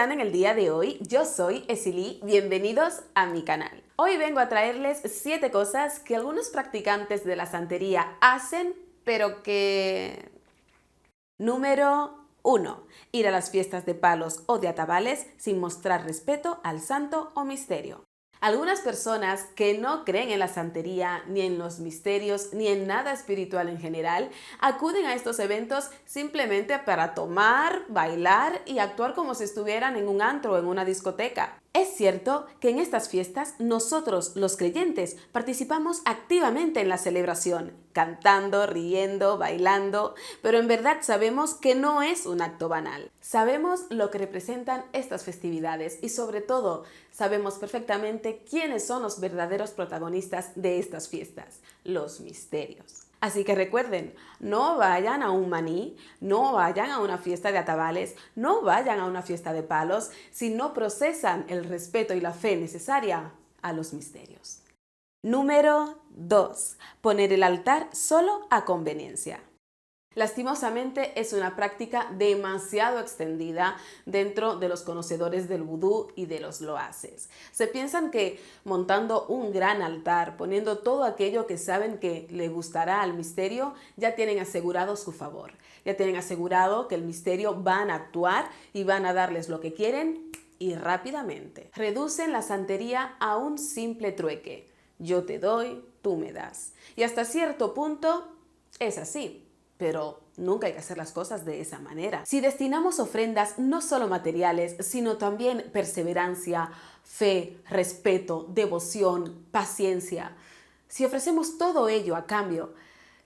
están en el día de hoy? Yo soy Esili, bienvenidos a mi canal. Hoy vengo a traerles 7 cosas que algunos practicantes de la santería hacen, pero que... Número 1. Ir a las fiestas de palos o de atabales sin mostrar respeto al santo o misterio. Algunas personas que no creen en la santería, ni en los misterios, ni en nada espiritual en general, acuden a estos eventos simplemente para tomar, bailar y actuar como si estuvieran en un antro o en una discoteca. Es cierto que en estas fiestas nosotros, los creyentes, participamos activamente en la celebración, cantando, riendo, bailando, pero en verdad sabemos que no es un acto banal. Sabemos lo que representan estas festividades y sobre todo sabemos perfectamente quiénes son los verdaderos protagonistas de estas fiestas, los misterios. Así que recuerden, no vayan a un maní, no vayan a una fiesta de atabales, no vayan a una fiesta de palos si no procesan el respeto y la fe necesaria a los misterios. Número 2. Poner el altar solo a conveniencia. Lastimosamente es una práctica demasiado extendida dentro de los conocedores del vudú y de los loases. Se piensan que montando un gran altar, poniendo todo aquello que saben que le gustará al misterio, ya tienen asegurado su favor. Ya tienen asegurado que el misterio van a actuar y van a darles lo que quieren y rápidamente. Reducen la santería a un simple trueque. Yo te doy, tú me das. Y hasta cierto punto es así. Pero nunca hay que hacer las cosas de esa manera. Si destinamos ofrendas no solo materiales, sino también perseverancia, fe, respeto, devoción, paciencia, si ofrecemos todo ello a cambio,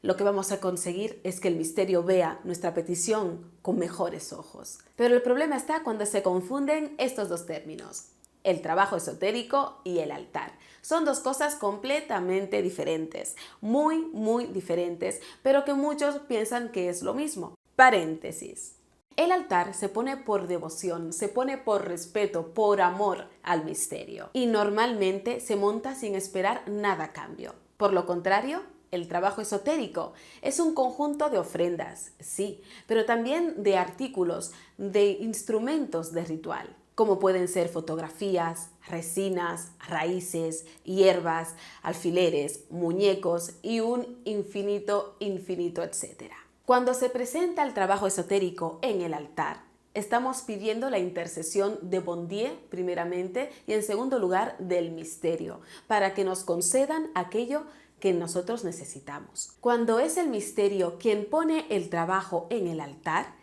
lo que vamos a conseguir es que el misterio vea nuestra petición con mejores ojos. Pero el problema está cuando se confunden estos dos términos. El trabajo esotérico y el altar. Son dos cosas completamente diferentes, muy diferentes, pero que muchos piensan que es lo mismo. Paréntesis. El altar se pone por devoción, se pone por respeto, por amor al misterio. Y normalmente se monta sin esperar nada a cambio. Por lo contrario, el trabajo esotérico es un conjunto de ofrendas, sí, pero también de artículos, de instrumentos de ritual, como pueden ser fotografías, resinas, raíces, hierbas, alfileres, muñecos y un infinito, etcétera. Cuando se presenta el trabajo esotérico en el altar, estamos pidiendo la intercesión de Bondie primeramente y en segundo lugar del misterio, para que nos concedan aquello que nosotros necesitamos. Cuando es el misterio quien pone el trabajo en el altar,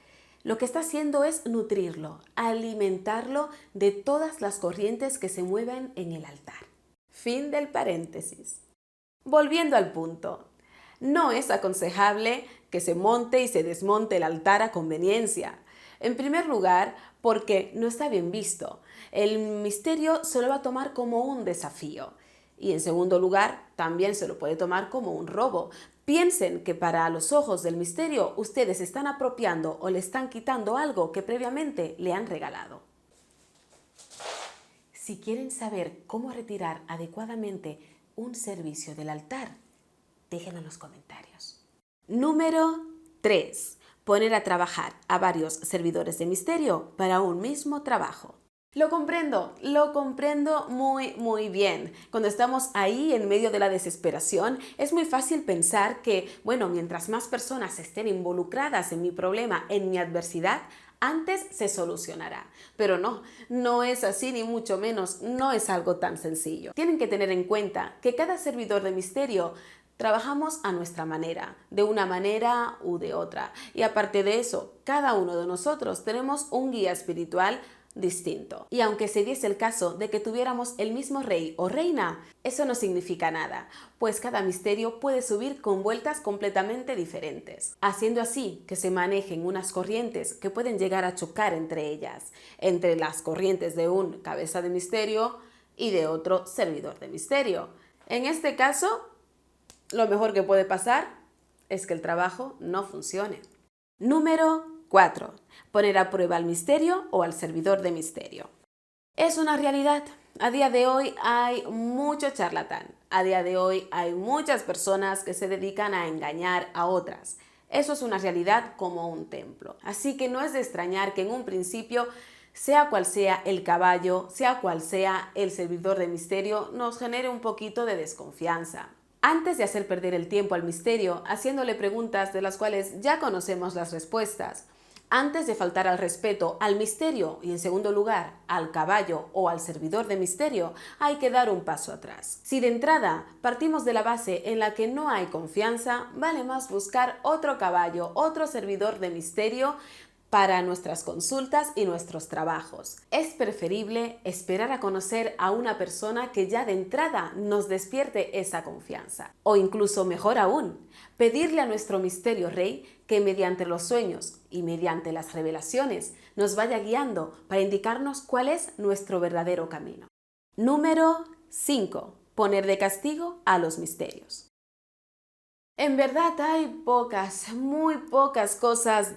lo que está haciendo es nutrirlo, alimentarlo de todas las corrientes que se mueven en el altar. Fin del paréntesis. Volviendo al punto, no es aconsejable que se monte y se desmonte el altar a conveniencia. En primer lugar, porque no está bien visto. El misterio se lo va a tomar como un desafío. Y en segundo lugar, también se lo puede tomar como un robo. Piensen que para los ojos del misterio ustedes están apropiando o le están quitando algo que previamente le han regalado. Si quieren saber cómo retirar adecuadamente un servicio del altar, déjenlo en los comentarios. Número 3. Poner a trabajar a varios servidores de misterio para un mismo trabajo. Lo comprendo muy bien. Cuando estamos ahí en medio de la desesperación, es muy fácil pensar que, bueno, mientras más personas estén involucradas en mi problema, en mi adversidad, antes se solucionará. Pero no es así ni mucho menos, no es algo tan sencillo. Tienen que tener en cuenta que cada servidor de misterio trabajamos a nuestra manera, de una manera u de otra. Y aparte de eso, cada uno de nosotros tenemos un guía espiritual distinto. Y aunque se diese el caso de que tuviéramos el mismo rey o reina, eso no significa nada, pues cada misterio puede subir con vueltas completamente diferentes, haciendo así que se manejen unas corrientes que pueden llegar a chocar entre ellas, entre las corrientes de un cabeza de misterio y de otro servidor de misterio. En este caso, lo mejor que puede pasar es que el trabajo no funcione. Número 4. Poner a prueba al misterio o al servidor de misterio. Es una realidad. A día de hoy hay mucho charlatán. A día de hoy hay muchas personas que se dedican a engañar a otras. Eso es una realidad como un templo. Así que no es de extrañar que en un principio sea cual sea el caballo, sea cual sea el servidor de misterio, nos genere un poquito de desconfianza. Antes de hacer perder el tiempo al misterio, haciéndole preguntas de las cuales ya conocemos las respuestas, antes de faltar al respeto al misterio y en segundo lugar al caballo o al servidor de misterio, hay que dar un paso atrás. Si de entrada partimos de la base en la que no hay confianza, vale más buscar otro caballo, otro servidor de misterio para nuestras consultas y nuestros trabajos. Es preferible esperar a conocer a una persona que ya de entrada nos despierte esa confianza. O incluso mejor aún, pedirle a nuestro misterio rey que mediante los sueños y mediante las revelaciones nos vaya guiando para indicarnos cuál es nuestro verdadero camino. Número 5. Poner de castigo a los misterios. En verdad hay muy pocas cosas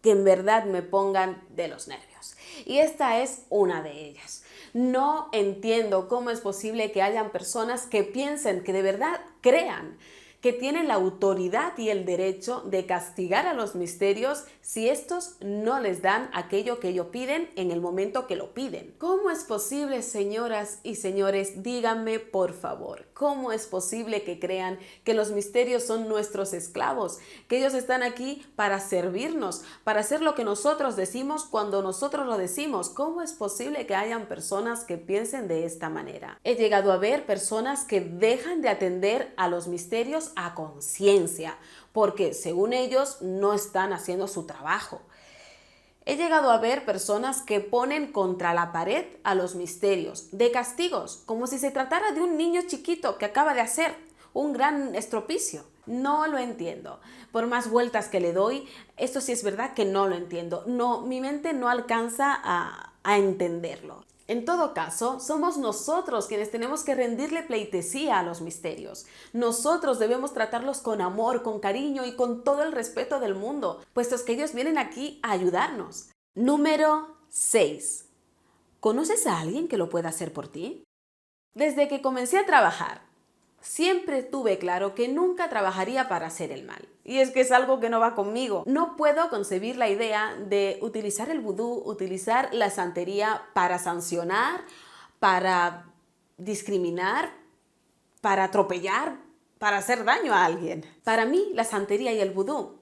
que en verdad me pongan de los nervios. Y esta es una de ellas. No entiendo cómo es posible que hayan personas que piensen, que de verdad crean que tienen la autoridad y el derecho de castigar a los misterios si estos no les dan aquello que ellos piden en el momento que lo piden. ¿Cómo es posible, señoras y señores? Díganme, por favor, ¿cómo es posible que crean que los misterios son nuestros esclavos? Que ellos están aquí para servirnos, para hacer lo que nosotros decimos cuando nosotros lo decimos. ¿Cómo es posible que hayan personas que piensen de esta manera? He llegado a ver personas que dejan de atender a los misterios a conciencia, porque según ellos no están haciendo su trabajo. He llegado a ver personas que ponen contra la pared a los misterios, de castigos, como si se tratara de un niño chiquito que acaba de hacer un gran estropicio. No lo entiendo. Por más vueltas que le doy, esto sí es verdad que no lo entiendo. No, mi mente no alcanza a entenderlo. En todo caso, somos nosotros quienes tenemos que rendirle pleitesía a los misterios. Nosotros debemos tratarlos con amor, con cariño y con todo el respeto del mundo, puesto que ellos vienen aquí a ayudarnos. Número 6. ¿Conoces a alguien que lo pueda hacer por ti? Desde que comencé a trabajar, siempre tuve claro que nunca trabajaría para hacer el mal. Y es que es algo que no va conmigo. No puedo concebir la idea de utilizar el vudú, utilizar la santería para sancionar, para discriminar, para atropellar, para hacer daño a alguien. Para mí, la santería y el vudú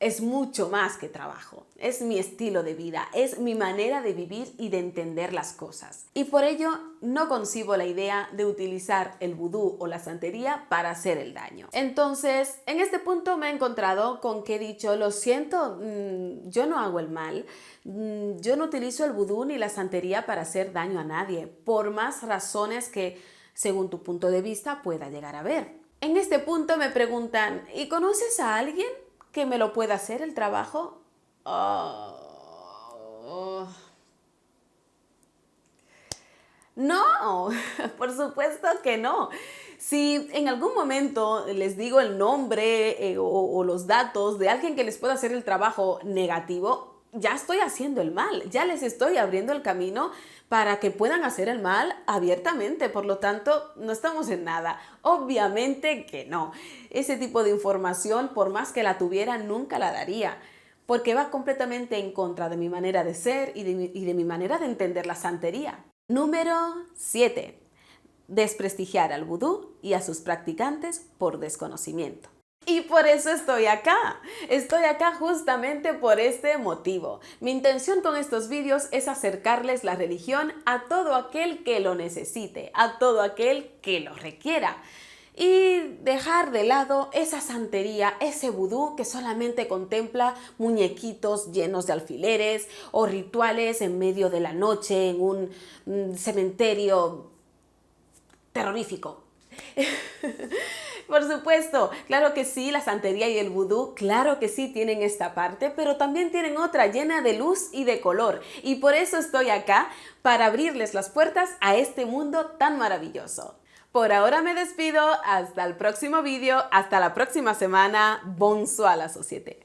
es mucho más que trabajo. Es mi estilo de vida, es mi manera de vivir y de entender las cosas. Y por ello no concibo la idea de utilizar el vudú o la santería para hacer el daño. Entonces, en este punto me he encontrado con que he dicho, lo siento, yo no hago el mal, yo no utilizo el vudú ni la santería para hacer daño a nadie, por más razones que, según tu punto de vista, pueda llegar a ver. En este punto me preguntan, ¿y conoces a alguien que me lo pueda hacer el trabajo? No, por supuesto que no. Si en algún momento les digo el nombre o los datos de alguien que les pueda hacer el trabajo negativo, ya estoy haciendo el mal, ya les estoy abriendo el camino para que puedan hacer el mal abiertamente. Por lo tanto, no estamos en nada. Obviamente que no. Ese tipo de información, por más que la tuviera, nunca la daría, porque va completamente en contra de mi manera de ser y de mi manera de entender la santería. Número 7. Desprestigiar al vudú y a sus practicantes por desconocimiento. Y por eso estoy acá. Estoy acá justamente por este motivo. Mi intención con estos vídeos es acercarles la religión a todo aquel que lo necesite, a todo aquel que lo requiera. Y dejar de lado esa santería, ese vudú que solamente contempla muñequitos llenos de alfileres o rituales en medio de la noche en un cementerio terrorífico. Por supuesto, claro que sí, la santería y el vudú, claro que sí tienen esta parte, pero también tienen otra llena de luz y de color. Y por eso estoy acá, para abrirles las puertas a este mundo tan maravilloso. Por ahora me despido, hasta el próximo vídeo, hasta la próxima semana. Bonsoir la société.